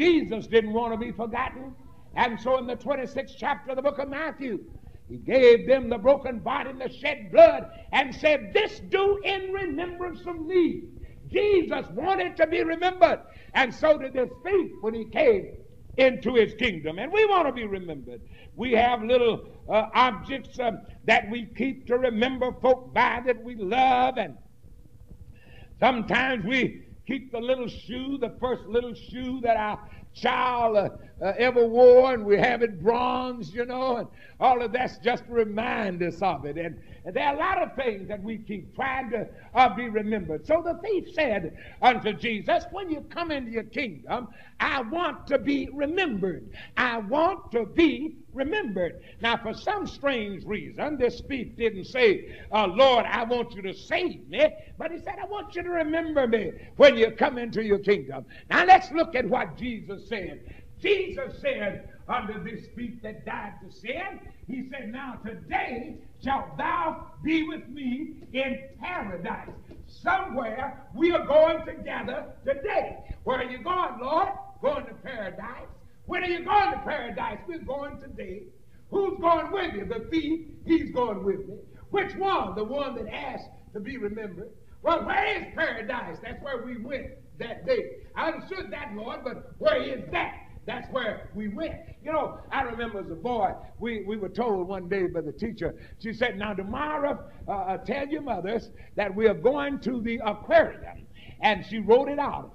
Jesus didn't want to be forgotten. And so in the 26th chapter of the book of Matthew, he gave them the broken body and the shed blood and said, this do in remembrance of me. Jesus wanted to be remembered. And so did this thief when he came into his kingdom. And we want to be remembered. We have little objects that we keep to remember folk by that we love. And sometimes we keep the little shoe, the first little shoe that our child ever wore, and we have it bronze, you know, and all of that's just to remind us of it. And there are a lot of things that we keep trying to be remembered. So the thief said unto Jesus, when you come into your kingdom, I want to be remembered. I want to be remembered. Now, for some strange reason, this thief didn't say, Lord, I want you to save me, but he said, I want you to remember me when you come into your kingdom. Now, let's look at what Jesus said. Jesus said unto this thief that died to sin, he said, now today shalt thou be with me in paradise. Somewhere we are going together today. Where are you going, Lord? Going to paradise. When are you going to paradise? We're going today. Who's going with you? The thief, he's going with me. Which one? The one that asked to be remembered. Well, where is paradise? That's where we went that day. I understood that, Lord, but where is that? That's where we went. You know, I remember as a boy, we were told one day by the teacher, she said, now tomorrow, tell your mothers that we are going to the aquarium. And she wrote it out.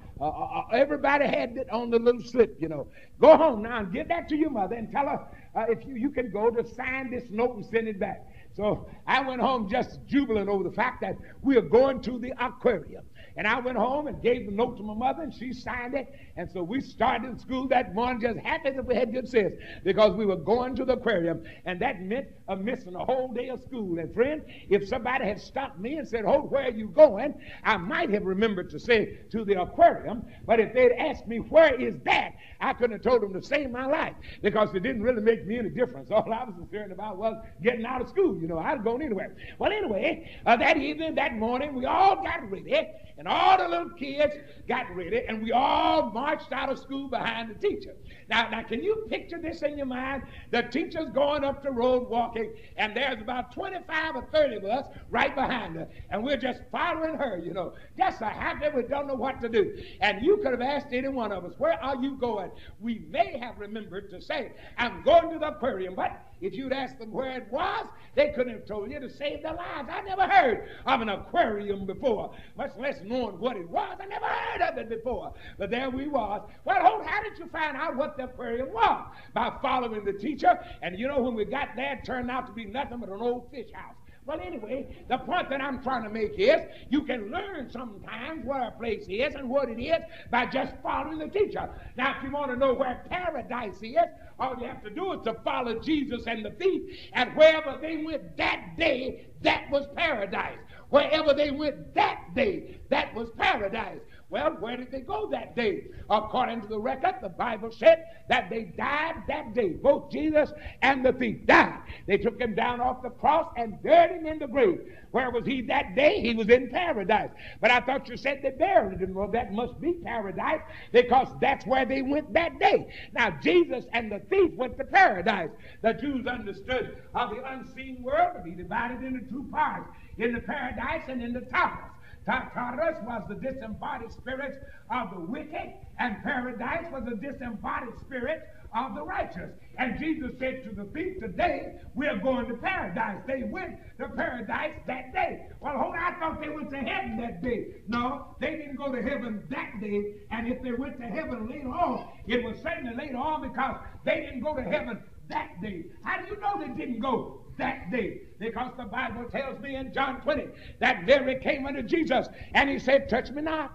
Everybody had it on the little slip, you know. Go home now and give that to your mother and tell her if you can go to sign this note and send it back. So I went home just jubilant over the fact that we are going to the aquarium. And I went home and gave the note to my mother, and she signed it. And so we started school that morning just happy that we had good sense because we were going to the aquarium. And that meant missing a whole day of school. And friend, if somebody had stopped me and said, Holt, where are you going? I might have remembered to say to the aquarium. But if they'd asked me, where is that? I couldn't have told them to save my life because it didn't really make me any difference. All I was concerned about was getting out of school. You know, I'd gone anywhere. Well, anyway, that evening, that morning, we all got ready. And all the little kids got ready, and we all marched out of school behind the teacher. Now, can you picture this in your mind? The teacher's going up the road walking, and there's about 25 or 30 of us right behind her, and we're just following her, you know, just so happy we don't know what to do. And you could have asked any one of us, where are you going? We may have remembered to say, I'm going to the aquarium, but if you'd asked them where it was, they couldn't have told you to save their lives. I never heard of an aquarium before, much less knowing what it was. I never heard of it before. But there we was. Well, Holt, how did you find out what the aquarium was? By following the teacher. And you know, when we got there, it turned out to be nothing but an old fish house. Well, anyway, the point that I'm trying to make is you can learn sometimes where a place is and what it is by just following the teacher. Now, if you want to know where paradise is, all you have to do is to follow Jesus and the thief, and wherever they went that day, that was paradise. Wherever they went that day, that was paradise. Well, where did they go that day? According to the record, the Bible said that they died that day. Both Jesus and the thief died. They took him down off the cross and buried him in the grave. Where was he that day? He was in paradise. But I thought you said they buried him. Well, that must be paradise because that's where they went that day. Now, Jesus and the thief went to paradise. The Jews understood of the unseen world to be divided into two parts, in the paradise and in the Tartarus. Tartarus was the disembodied spirits of the wicked, and paradise was the disembodied spirit of the righteous. And Jesus said to the thief, today we're going to paradise. They went to paradise that day. Well, hold on, I thought they went to heaven that day. No, they didn't go to heaven that day. And if they went to heaven later on, it was certainly later on because they didn't go to heaven that day. How do you know they didn't go that day? Because the Bible tells me in John 20 that Mary came unto Jesus and he said, touch me not.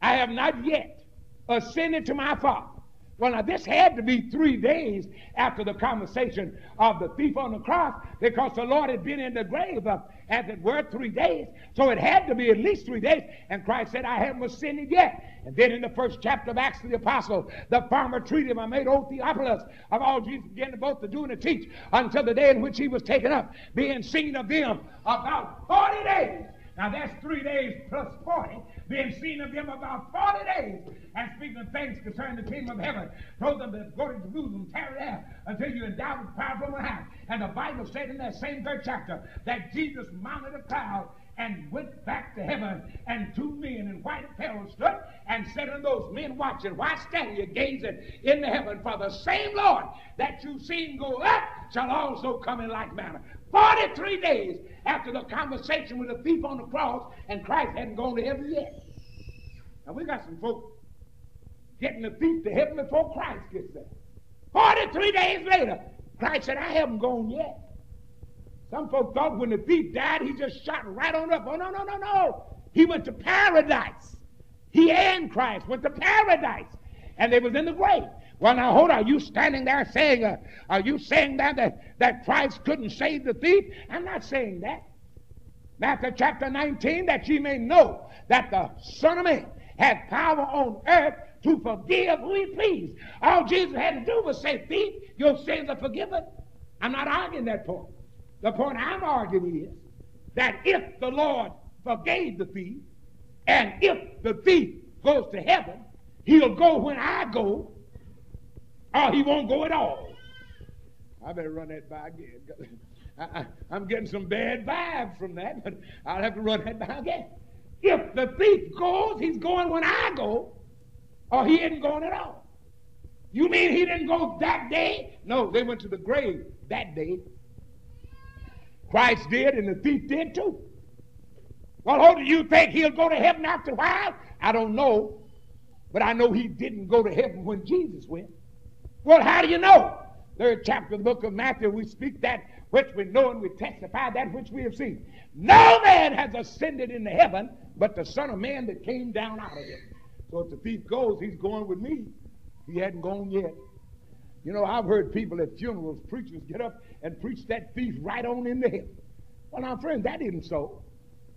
I have not yet ascended to my Father. Well, now this had to be 3 days after the conversation of the thief on the cross because the Lord had been in the grave, as it were, 3 days. So it had to be at least 3 days. And Christ said, I haven't ascended yet. And then in the first chapter of Acts of the Apostles, the farmer treated him. I made old Theophilus of all Jesus began to both to do and to teach until the day in which he was taken up, being seen of them about 40 days. Now that's 3 days plus 40. being seen of him about 40 days, and speaking of things concerning the kingdom of heaven, told them to go to Jerusalem, tarry there until you endowed with power from on high. And the Bible said in that same 3rd chapter that Jesus mounted a cloud and went back to heaven, and 2 men in white apparel stood and said unto those men watching, why stand ye gazing into heaven? For the same Lord that you've seen go up shall also come in like manner. 43 days after the conversation with the thief on the cross, and Christ hadn't gone to heaven yet. Now we got some folks getting the thief to heaven before Christ gets there. 43 days later, Christ said, I haven't gone yet. Some folks thought when the thief died, he just shot right on up. Oh, no, no, no, no. He went to paradise. He and Christ went to paradise. And they was in the grave. Well, now, hold on. Are you standing there saying, are you saying that Christ couldn't save the thief? I'm not saying that. Matthew chapter 19, that ye may know that the Son of Man had power on earth to forgive who he pleased. All Jesus had to do was say, thief, your sins are forgiven. I'm not arguing that point. The point I'm arguing is that if the Lord forgave the thief, and if the thief goes to heaven, he'll go when I go, or he won't go at all. I better run that by again. I'm getting some bad vibes from that, but I'll have to run that by again. If the thief goes, he's going when I go, or he isn't going at all. You mean he didn't go that day? No, they went to the grave that day. Christ did, and the thief did too. Well, how do you think he'll go to heaven after a while? I don't know, but I know he didn't go to heaven when Jesus went. Well, how do you know? 3rd chapter of the book of Matthew, we speak that which we know, and we testify that which we have seen. No man has ascended into heaven but the Son of Man that came down out of it. So if the thief goes, he's going with me. He hadn't gone yet. You know, I've heard people at funerals, preachers get up and preach that thief right on into heaven. Well, now, friend, that isn't so.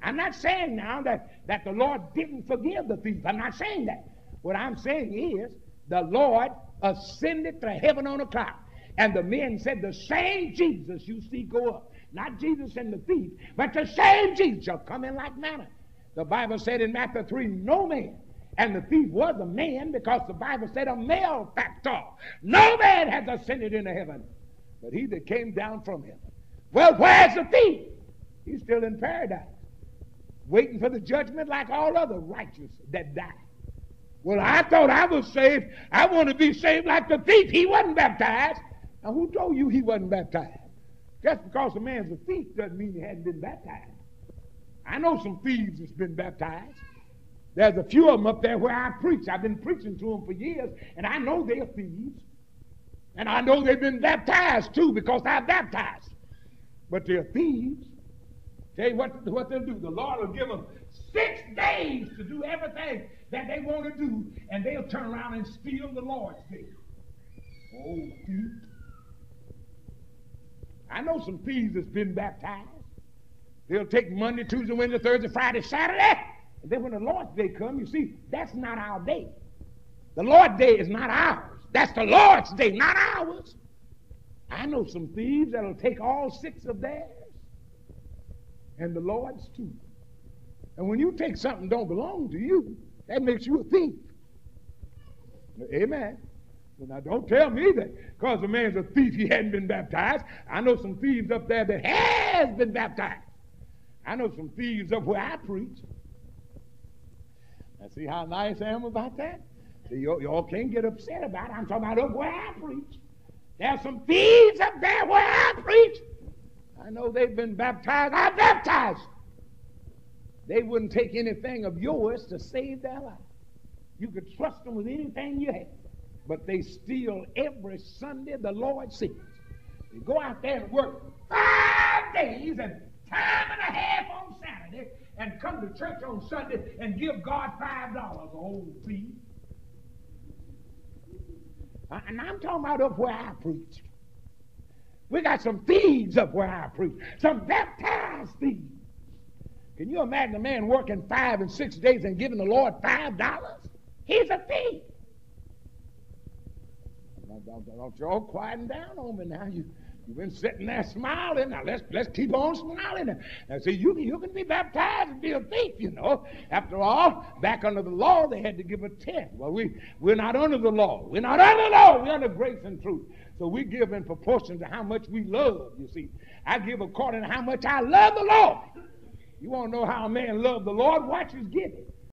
I'm not saying now that the Lord didn't forgive the thief. I'm not saying that. What I'm saying is the Lord ascended to heaven on a cloud. And the men said, the same Jesus you see go up. Not Jesus and the thief, but the same Jesus shall come in like manner. The Bible said in Matthew 3, no man. And the thief was a man, because the Bible said a malefactor. No man has ascended into heaven, but he that came down from heaven. Well, where's the thief? He's still in paradise, waiting for the judgment like all other righteous that die. Well, I thought I was saved. I want to be saved like the thief. He wasn't baptized. Now, who told you he wasn't baptized? Just because a man's a thief doesn't mean he hadn't been baptized. I know some thieves that's been baptized. There's a few of them up there where I preach. I've been preaching to them for years, and I know they're thieves. And I know they've been baptized, too, because I baptized. But they're thieves. Tell you what they'll do. The Lord will give them 6 days to do everything that they want to do, and they'll turn around and steal the Lord's day. Oh, thief. I know some thieves that's been baptized. They'll take Monday, Tuesday, Wednesday, Thursday, Friday, Saturday. And then when the Lord's day comes, you see, that's not our day. The Lord's day is not ours. That's the Lord's day, not ours. I know some thieves that'll take all 6 of theirs and the Lord's too. And when you take something that don't belong to you, that makes you a thief. Amen. So now don't tell me that because a man's a thief, he hadn't been baptized. I know some thieves up there that has been baptized. I know some thieves up where I preach. Now see how nice I am about that? See, y'all can't get upset about it. I'm talking about up where I preach. There's some thieves up there where I preach. I know they've been baptized. I baptized. They wouldn't take anything of yours to save their life. You could trust them with anything you have. But they steal every Sunday the Lord sees. They go out there and work 5 days and time and a half on Saturday and come to church on Sunday and give God $5, old thief. And I'm talking about up where I preach. We got some thieves up where I preach. Some baptized thieves. Can you imagine a man working 5 and 6 days and giving the Lord $5? He's a thief. Don't you all quieten down on me now. You've been sitting there smiling. Now let's keep on smiling. Now see, you can be baptized and be a thief, you know. After all, back under the law, they had to give a tenth. Well, we're not under the law. We're not under the law. We're under grace and truth. So we give in proportion to how much we love, you see. I give according to how much I love the Lord. You want to know how a man loves the Lord? Watch his giving.